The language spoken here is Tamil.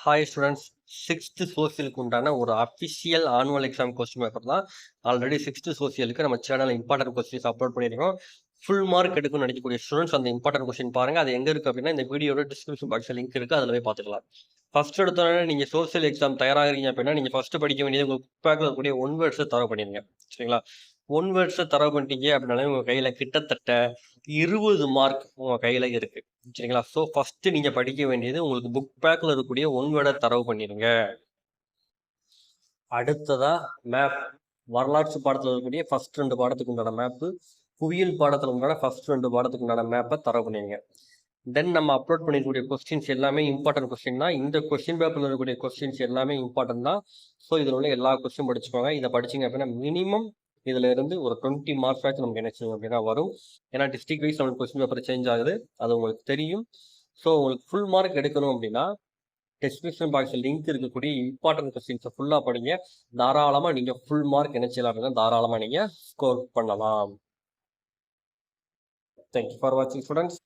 ஹாய் ஸ்டூடெண்ட்ஸ், சிக்ஸ்த்து சோசியலுக்கு உண்டான ஒரு official annual exam question paper தான். ஆல்ரெடி சிக்ஸ்த்து சோசியலுக்கு நம்ம சேனலில் இம்பார்ட்டன்ட் கொஸ்டின்ஸ் அப்லோட் பண்ணியிருக்கோம். ஃபுல் மார்க் எடுக்கணும்னு நினைக்கக்கூடிய ஸ்டூடெண்ட்ஸ் அந்த இம்பார்ட்டன்ட் கொஸ்டின் பாருங்க. அது எங்கே இருக்குது அப்படின்னா இந்த வீடியோட டிஸ்கிரிப்ஷன் பாக்ஸில் லிங்க் இருக்குது, அதில் போய் பார்த்துக்கலாம். ஃபர்ஸ்ட் எடுத்தோடனே நீங்கள் சோசியல் எக்ஸாம் தயாராகிறீங்க அப்படின்னா நீங்கள் ஃபஸ்ட்டு படிக்க வேண்டியது உங்கள் புக் பேக்கில் இருக்கக்கூடிய ஒன் வேர்ட்ஸை தரவு பண்ணிடுங்க. சரிங்களா? ஒன் வேர்ட்ஸை தரவு பண்ணிட்டீங்க அப்படின்னாலே உங்கள் கையில் கிட்டத்தட்ட 20 மார்க் உங்கள் கையில் இருக்குது. சரிங்களா? ஸோ ஃபஸ்ட்டு நீங்கள் படிக்க வேண்டியது உங்களுக்கு புக் பேக்கில் இருக்கக்கூடிய ஒன் வேர்டை தரவு பண்ணிடுங்க. அடுத்ததா மேப், வரலாற்று பாடத்தில் இருக்கக்கூடிய ஃபர்ஸ்ட் 2 பாடத்துக்கு உண்டான மேப்பு, புவியியல் பாடத்தில் உண்டான ஃபர்ஸ்ட் 2 பாடத்துக்கு உண்டான மேப்பை தரவு பண்ணிடுங்க. தென் நம்ம அப்லோட் பண்ணிருக்கக்கூடிய கொஸ்டின்ஸ் எல்லாமே இம்பார்ட்டன்ட் கொஸ்டின் தான். இந்த கொஸ்டின் பேப்பரில் இருக்கக்கூடிய கொஸ்டின்ஸ் எல்லாமே இம்பார்ட்டன்ட் தான். ஸோ இதில் உள்ள எல்லா கொஸ்டின் படிச்சுக்கோங்க. இதை படிச்சிங்க அப்படின்னா மினிமம் இதுல இருந்து ஒரு 20 மார்க்ஸ் ஆச்சு நமக்கு என்ன செய்யும் அப்படின்னா வரும். ஏன்னா டிஸ்ட்ரிக்ட் வைஸ் நம்மளுக்கு கொஸ்டின் பேப்பர் சேஞ்ச் ஆகுது, அது உங்களுக்கு தெரியும். ஸோ உங்களுக்கு ஃபுல் மார்க் எடுக்கணும் அப்படின்னா டிஸ்கிரிப்ஷன் பாக்ஸில் லிங்க் இருக்கக்கூடிய இம்பார்ட்டன்ட் கொஸ்டின்ஸை ஃபுல்லாக படிங்க. தாராளமாக நீங்கள் ஃபுல் மார்க் என்ன செய்யலாம் அப்படின்னா தாராளமாக நீங்கள் ஸ்கோர் பண்ணலாம். தேங்க்யூ ஃபார் வாட்சிங் ஸ்டூடெண்ட்ஸ்.